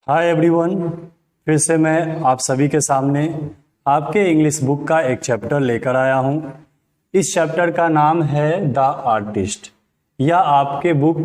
Hi everyone, फिर से मैं आप सभी के सामने आपके इंग्लिश बुक का एक चैप्टर लेकर आया हूँ। इस चैप्टर का नाम है द आर्टिस्ट। यह आपके बुक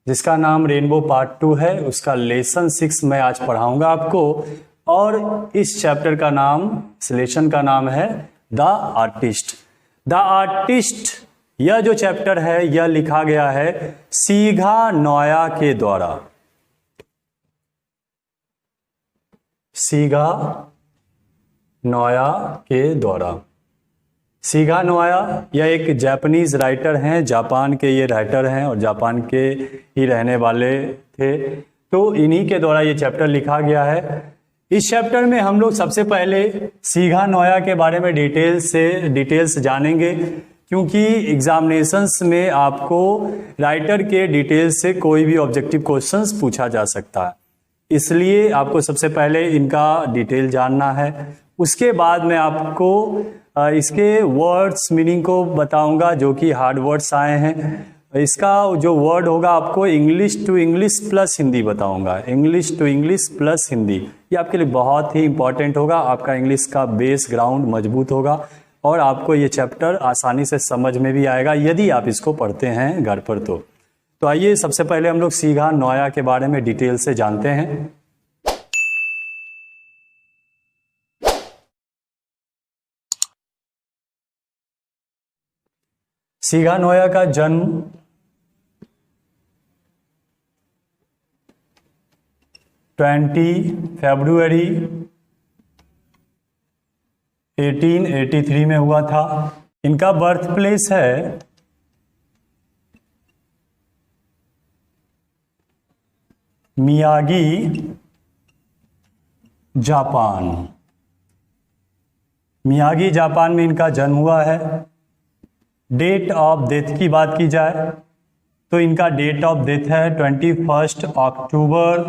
जिसका नाम रेनबो पार्ट 2 है, उसका लेसन 6 मैं आज पढ़ाऊँगा आपको। और इस चैप्टर का नाम, इस लेसन का नाम है द आर्टिस्ट। द आर्टिस्ट, यह जो चैप्टर है यह लिखा गया है सीघा नोया के द्वारा। सीघा नोया के द्वारा। सीघा नोया यह एक जापानीज राइटर हैं, जापान के ये राइटर हैं और जापान के ही रहने वाले थे। तो इन्हीं के द्वारा ये चैप्टर लिखा गया है। इस चैप्टर में हम लोग सबसे पहले सीघा नोया के बारे में डिटेल्स जानेंगे, क्योंकि एग्जामिनेशंस में आपको राइटर के डिटेल्स से कोई भी ऑब्जेक्टिव क्वेश्चंस पूछा जा सकता है, इसलिए आपको सबसे पहले इनका डिटेल जानना है। उसके बाद मैं आपको इसके वर्ड्स मीनिंग को बताऊंगा, जो कि हार्ड वर्ड्स आए हैं। इसका जो वर्ड होगा आपको English to English plus Hindi बताऊंगा। English to English plus Hindi, ये आपके लिए बहुत ही इंपॉर्टेंट होगा। आपका इंग्लिश का बेस ग्राउंड मजबूत होगा और आपको ये चैप्टर आसानी से समझ में भी आएगा यदि आप इसको पढ़ते हैं घर पर। तो आइए सबसे पहले हम लोग सीघा नोया के बारे में डिटेल से जानते हैं। सीघा नोया का जन्म 20 फरवरी 1883 में हुआ था। इनका बर्थ प्लेस है मियागी, जापान। मियागी जापान में इनका जन्म हुआ है। डेट ऑफ डेथ की बात की जाए तो इनका डेट ऑफ डेथ है 21 अक्टूबर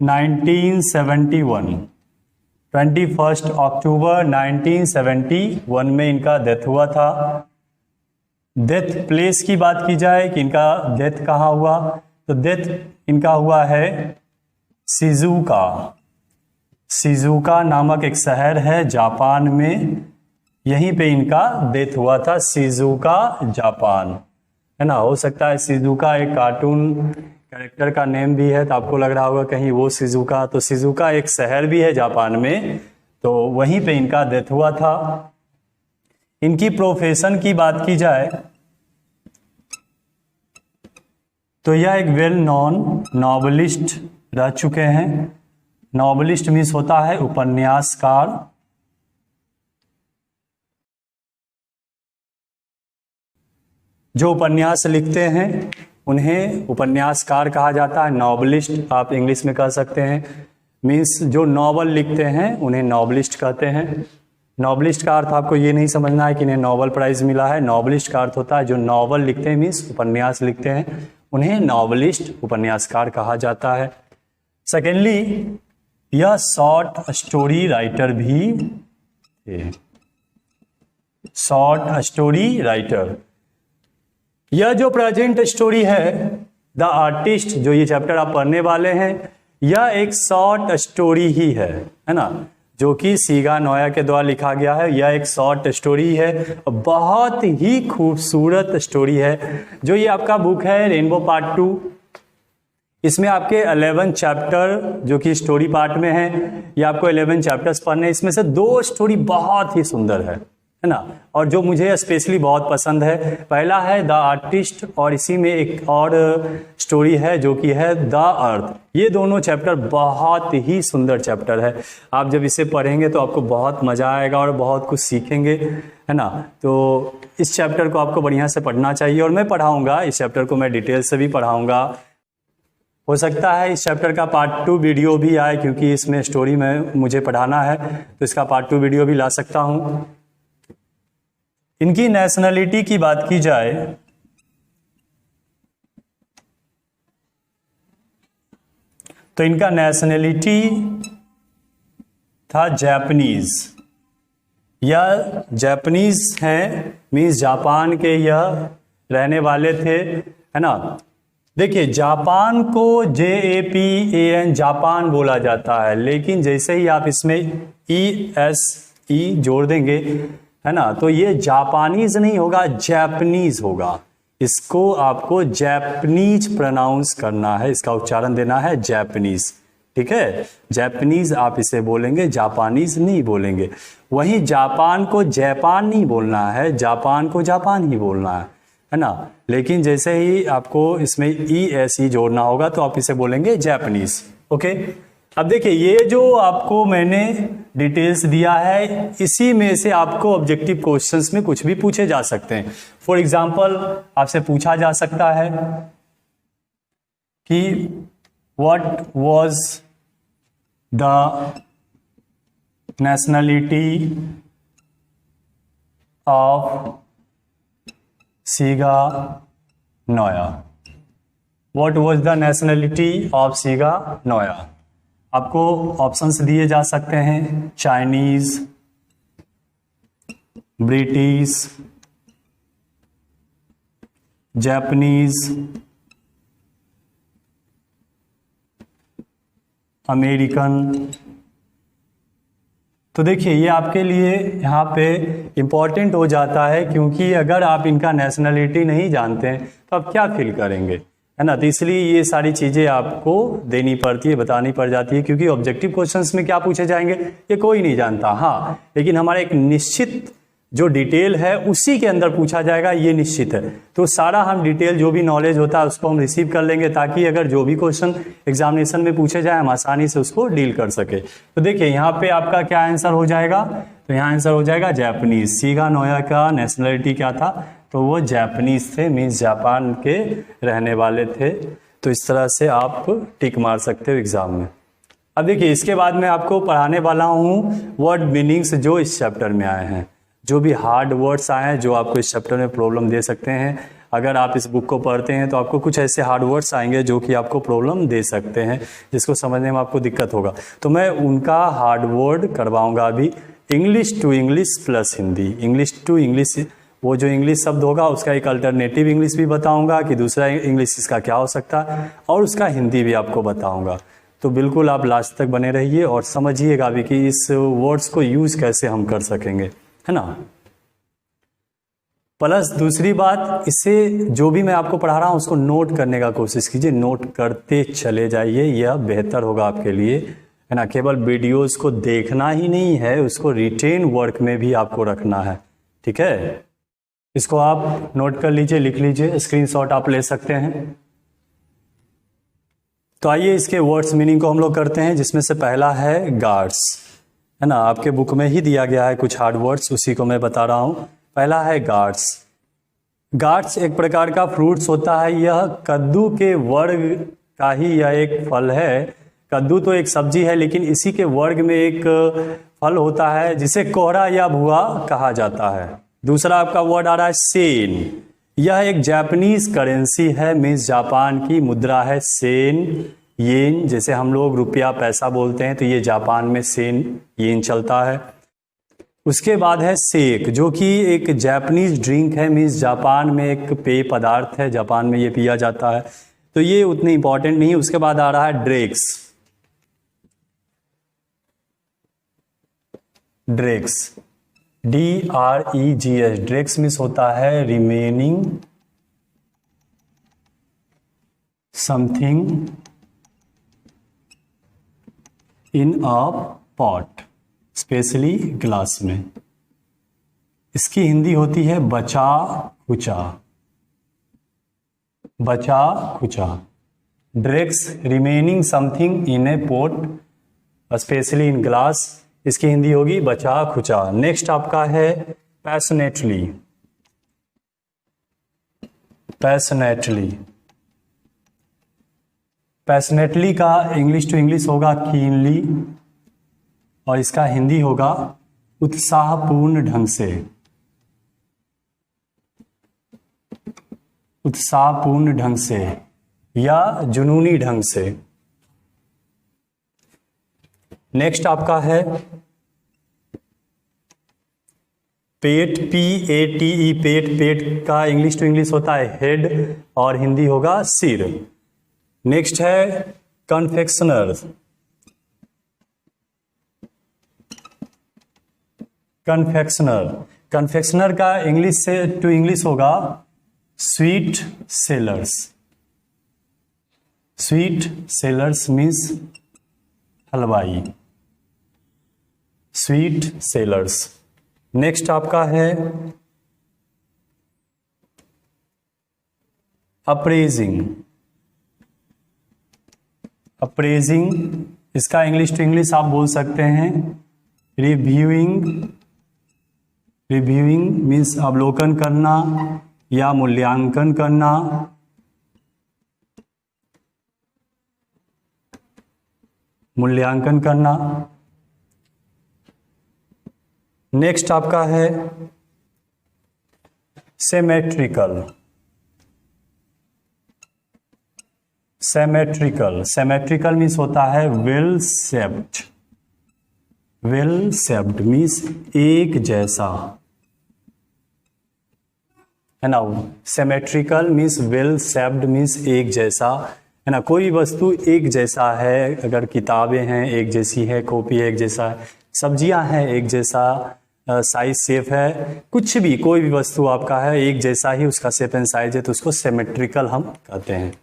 1971। 21 अक्टूबर 1971 में इनका डेथ हुआ था। डेथ प्लेस की बात की जाए कि इनका डेथ कहाँ हुआ, तो डेथ इनका हुआ है शिजुका। शिजुका नामक एक शहर है जापान में, यहीं पे इनका डेथ हुआ था। शिजुका जापान है ना। हो सकता है शिजुका एक कार्टून कैरेक्टर का नेम भी है, तो आपको लग रहा होगा कहीं वो शिजुका, तो शिजुका एक शहर भी है जापान में, तो वहीं पे इनका डेथ हुआ था। इनकी प्रोफेशन की बात की जाए तो यह एक वेल नोन नॉवलिस्ट रह चुके हैं। नॉवलिस्ट मीन्स होता है उपन्यासकार। जो उपन्यास लिखते हैं उन्हें उपन्यासकार कहा जाता है। नॉवलिस्ट आप इंग्लिश में कह सकते हैं। मीन्स जो नॉवल लिखते हैं उन्हें नॉवलिस्ट कहते हैं। नॉवलिस्ट का अर्थ आपको ये नहीं समझना है कि इन्हें नोबेल प्राइज मिला है। नॉवलिस्ट का अर्थ होता है जो नॉवल लिखते हैं, मीन्स उपन्यास लिखते हैं, उन्हें नॉवलिस्ट उपन्यासकार कहा जाता है। सेकेंडली, यह शॉर्ट स्टोरी राइटर भी थे। Short story writer. यह जो प्रेजेंट स्टोरी है द आर्टिस्ट, जो ये चैप्टर आप पढ़ने वाले हैं, यह एक शॉर्ट स्टोरी ही है ना, जो कि सीघा नोया के द्वारा लिखा गया है। यह एक शॉर्ट स्टोरी है, बहुत ही खूबसूरत स्टोरी है। जो ये आपका बुक है रेनबो पार्ट 2, इसमें आपके 11 चैप्टर जो कि स्टोरी पार्ट में है, ये आपको 11 चैप्टर्स पढ़ने। इसमें से 2 स्टोरी बहुत ही सुंदर है ना, और जो मुझे स्पेशली बहुत पसंद है। पहला है द आर्टिस्ट और इसी में एक और स्टोरी है जो कि है द अर्थ। ये दोनों चैप्टर बहुत ही सुंदर चैप्टर है। आप जब इसे पढ़ेंगे तो आपको बहुत मज़ा आएगा और बहुत कुछ सीखेंगे, है ना। तो इस चैप्टर को आपको बढ़िया से पढ़ना चाहिए और मैं पढ़ाऊँगा। इस चैप्टर को मैं डिटेल से भी पढ़ाऊँगा। हो सकता है इस चैप्टर का पार्ट 2 वीडियो भी आए, क्योंकि इसमें स्टोरी में मुझे पढ़ाना है, तो इसका पार्ट 2 वीडियो भी ला सकता हूँ। इनकी नेशनलिटी की बात की जाए तो इनका नेशनलिटी था जापानीज। यह जापानीज हैं, मीन्स जापान के यह रहने वाले थे, है ना। देखिए जापान को JAPAN जापान बोला जाता है, लेकिन जैसे ही आप इसमें ESE जोड़ देंगे, है ना, तो ये जापानीज नहीं होगा, जैपनीज होगा। इसको आपको जैपनीज प्रोनाउंस करना है, इसका उच्चारण देना है जैपनीज। ठीक है, जैपनीज आप इसे बोलेंगे, जापानीज नहीं बोलेंगे। वहीं जापान को जापान नहीं बोलना है, जापान को जापान ही बोलना है ना। लेकिन जैसे ही आपको इसमें ESE जोड़ना होगा तो आप इसे बोलेंगे जैपनीज। ओके, अब देखिए ये जो आपको मैंने डिटेल्स दिया है, इसी में से आपको ऑब्जेक्टिव क्वेश्चंस में कुछ भी पूछे जा सकते हैं। फॉर एग्जांपल आपसे पूछा जा सकता है कि what was the nationality of सीगा नोया। What was the nationality of सीगा नोया। आपको ऑप्शंस दिए जा सकते हैं, चाइनीज, ब्रिटिश, जापानीज, अमेरिकन। तो देखिए ये आपके लिए यहाँ पे इम्पॉर्टेंट हो जाता है, क्योंकि अगर आप इनका नेशनलिटी नहीं जानते हैं तो आप क्या फील करेंगे, है ना। तो इसलिए ये सारी चीज़ें आपको देनी पड़ती है, बतानी पड़ जाती है, क्योंकि ऑब्जेक्टिव क्वेश्चंस में क्या पूछे जाएंगे ये कोई नहीं जानता। हाँ, लेकिन हमारा एक निश्चित जो डिटेल है उसी के अंदर पूछा जाएगा, ये निश्चित है। तो सारा हम डिटेल जो भी नॉलेज होता है उसको हम रिसीव कर लेंगे, ताकि अगर जो भी क्वेश्चन एग्जामिनेशन में पूछे जाए हम आसानी से उसको डील कर सके। तो देखिए यहाँ पे आपका क्या आंसर हो जाएगा, तो यहाँ आंसर हो जाएगा जापानीज। सीगा नोया का नेशनलिटी क्या था, तो वो जापानीज थे, मीन्स जापान के रहने वाले थे। तो इस तरह से आप टिक मार सकते हो एग्जाम में। अब देखिए इसके बाद मैं आपको पढ़ाने वाला हूँ वर्ड मीनिंग्स जो इस चैप्टर में आए हैं, जो भी हार्ड वर्ड्स आए हैं जो आपको इस चैप्टर में प्रॉब्लम दे सकते हैं। अगर आप इस बुक को पढ़ते हैं तो आपको कुछ ऐसे हार्ड वर्ड्स आएंगे जो कि आपको प्रॉब्लम दे सकते हैं, जिसको समझने में आपको दिक्कत होगा। तो मैं उनका हार्ड वर्ड करवाऊंगा अभी। English to English plus Hindi, English to English, वो जो इंग्लिश शब्द होगा उसका एक अल्टरनेटिव इंग्लिश भी बताऊंगा कि दूसरा इंग्लिश इसका क्या हो सकता है, और उसका हिंदी भी आपको बताऊंगा। तो बिल्कुल आप लास्ट तक बने रहिए और समझिएगा भी कि इस वर्ड्स को यूज कैसे हम कर सकेंगे, है ना। प्लस दूसरी बात, इससे जो भी मैं आपको पढ़ा रहा हूं उसको नोट करने का कोशिश कीजिए, नोट करते चले जाइए, यह बेहतर होगा आपके लिए, है ना। केवल वीडियोस को देखना ही नहीं है, उसको रिटेन वर्क में भी आपको रखना है, ठीक है। इसको आप नोट कर लीजिए, लिख लीजिए, स्क्रीनशॉट आप ले सकते हैं। तो आइए इसके वर्ड्स मीनिंग को हम लोग करते हैं, जिसमें से पहला है गार्ड्स, है ना। आपके बुक में ही दिया गया है कुछ हार्ड वर्ड्स, उसी को मैं बता रहा हूं। पहला है गार्ड्स। गार्ड्स एक प्रकार का फ्रूट्स होता है, यह कद्दू के वर्ग का ही यह एक फल है। कद्दू तो एक सब्जी है, लेकिन इसी के वर्ग में एक फल होता है जिसे कोहरा या भुआ कहा जाता है। दूसरा आपका वर्ड आ रहा है सेन। यह एक जापानीज करेंसी है, मीन्स जापान की मुद्रा है सेन, येन। जैसे हम लोग रुपया पैसा बोलते हैं तो ये जापान में सेन येन चलता है। उसके बाद है सेक, जो कि एक जापानीज ड्रिंक है, मीन्स जापान में एक पेय पदार्थ है, जापान में ये पिया जाता है, तो ये उतनी इंपॉर्टेंट नहीं। उसके बाद आ रहा है ड्रेक्स। ड्रेक्स, DREGS, ड्रेक्स मीन्स होता है remaining something in a pot, specially glass में। इसकी हिंदी होती है बचा खुचा, बचा खुचा। Dregs, remaining something in a pot, specially in glass, इसकी हिंदी होगी बचा खुचा। नेक्स्ट आपका है पैशनेटली। पैशनेटली, पैशनेटली का इंग्लिश टू इंग्लिश होगा कीनली, और इसका हिंदी होगा उत्साहपूर्ण ढंग से, उत्साहपूर्ण ढंग से या जुनूनी ढंग से। नेक्स्ट आपका है पेट, PATE, पेट, पेट का इंग्लिश टू इंग्लिश होता है हेड और हिंदी होगा सिर। नेक्स्ट है कन्फेक्शनर। कन्फेक्शनर, कन्फेक्शनर का इंग्लिश से टू इंग्लिश होगा sweet sellers. Sweet sellers means हलवाई, स्वीट सेलर्स। नेक्स्ट आपका है अप्रेजिंग। अप्रेजिंग, इसका इंग्लिश टू इंग्लिश आप बोल सकते हैं रिव्यूइंग। रिव्यूइंग मीन्स अवलोकन करना या मूल्यांकन करना। मूल्यांकन करना। नेक्स्ट आपका है सेमेट्रिकल। सेमेट्रिकल, सेमेट्रिकल मीन्स होता है well shaped. Well shaped means एक जैसा, है ना। Symmetrical means well shaped means एक जैसा, है ना। कोई वस्तु एक जैसा है, अगर किताबें हैं एक जैसी है, कॉपी है एक जैसा है, सब्जियां हैं एक जैसा साइज शेप है, कुछ भी कोई भी वस्तु आपका है एक जैसा ही उसका शेप एंड साइज है, तो उसको सिमेट्रिकल हम कहते हैं।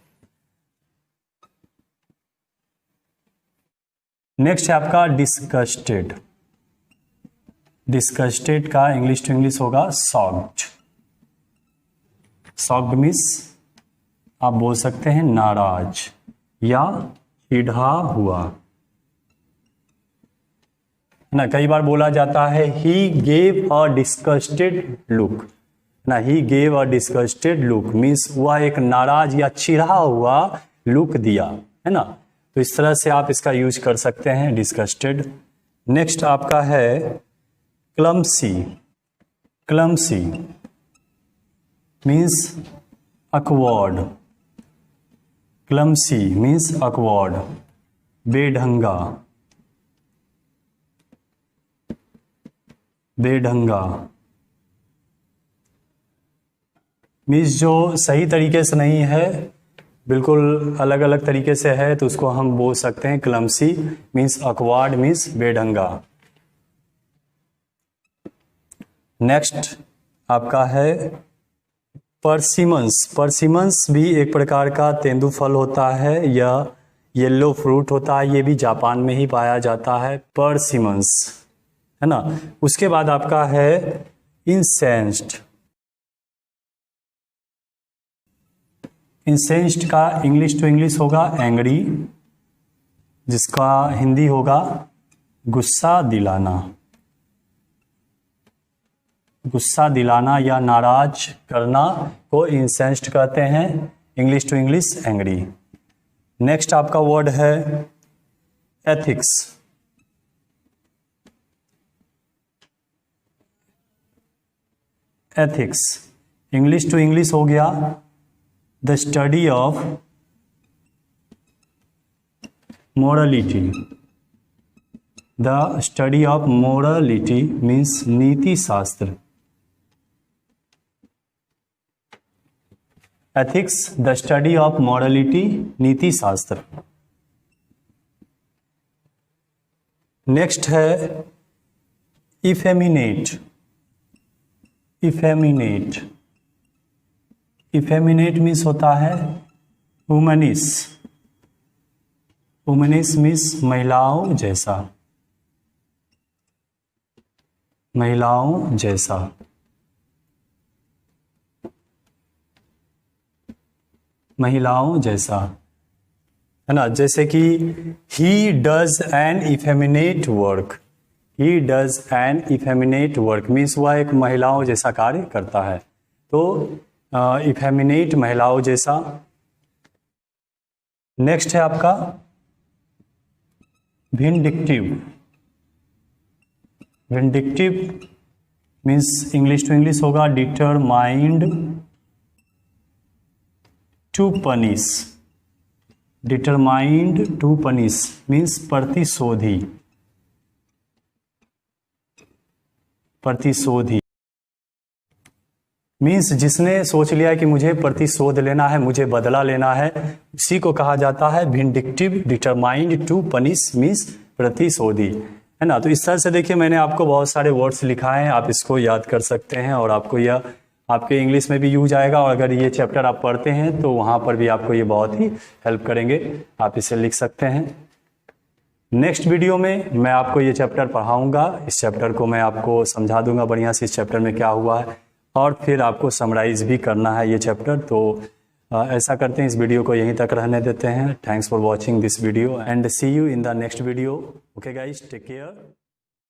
नेक्स्ट है आपका डिस्गस्टेड। डिस्गस्टेड का इंग्लिश टू इंग्लिश होगा शॉक्ड। शॉक्ड मीन्स आप बोल सकते हैं नाराज या चिढ़ा हुआ, ना। कई बार बोला जाता है he gave a disgusted look, ना। He gave a disgusted look means वह एक नाराज या चिढ़ा हुआ लुक दिया, है ना। तो इस तरह से आप इसका यूज कर सकते हैं डिस्गस्टेड। नेक्स्ट आपका है clumsy. Clumsy means awkward. Clumsy means awkward, बेढंगा। बेढंगा मीन्स जो सही तरीके से नहीं है, बिल्कुल अलग अलग तरीके से है, तो उसको हम बोल सकते हैं क्लमसी मीन्स अकवर्ड मीन्स बेढंगा। नेक्स्ट आपका है परसिमंस। परसिमंस भी एक प्रकार का तेंदुफल होता है या येलो फ्रूट होता है, ये भी जापान में ही पाया जाता है। परसिमंस, है ना। उसके बाद आपका है इंसेंस्ड। इंसेंस्ड का इंग्लिश टू इंग्लिश होगा एंग्री, जिसका हिंदी होगा गुस्सा दिलाना। गुस्सा दिलाना या नाराज करना को इंसेंस्ड कहते हैं, English to English angry. Next आपका वर्ड है ethics. Ethics English to English हो गया the study of morality. The study of morality means नीति शास्त्र। Ethics the study of morality, नीति शास्त्र। नेक्स्ट है इफेमिनेट। इफेमिनेट, इफेमिनेट मीन्स होता है वुमनिस। वुमनिस मीन्स महिलाओं जैसा। महिलाओं जैसा। महिलाओं जैसा, है ना। जैसे कि he does an effeminate work. He does an effeminate work means वह एक महिलाओं जैसा कार्य करता है। तो इफेमिनेट महिलाओं जैसा। नेक्स्ट है आपका vindictive. Vindictive means English to English होगा determined to punish. Determined to punish means प्रतिशोधी। प्रतिशोधी। मीन्स जिसने सोच लिया है कि मुझे प्रतिशोध लेना है, मुझे बदला लेना है, उसी को कहा जाता है vindictive, determined to punish, means प्रतिशोधी, है ना। तो इस तरह से देखिए मैंने आपको बहुत सारे वर्ड्स लिखाए हैं, आप इसको याद कर सकते हैं और आपको यह आपके इंग्लिश में भी यूज आएगा, और अगर ये चैप्टर आप पढ़ते हैं तो वहाँ पर भी आपको ये बहुत ही हेल्प करेंगे, आप इसे लिख सकते हैं। नेक्स्ट वीडियो में मैं आपको ये चैप्टर पढ़ाऊंगा, इस चैप्टर को मैं आपको समझा दूंगा बढ़िया से इस चैप्टर में क्या हुआ है, और फिर आपको समराइज भी करना है ये चैप्टर। तो ऐसा करते हैं, इस वीडियो को यहीं तक रहने देते हैं। Thanks for watching this video and see you in the next video. Okay guys, take care.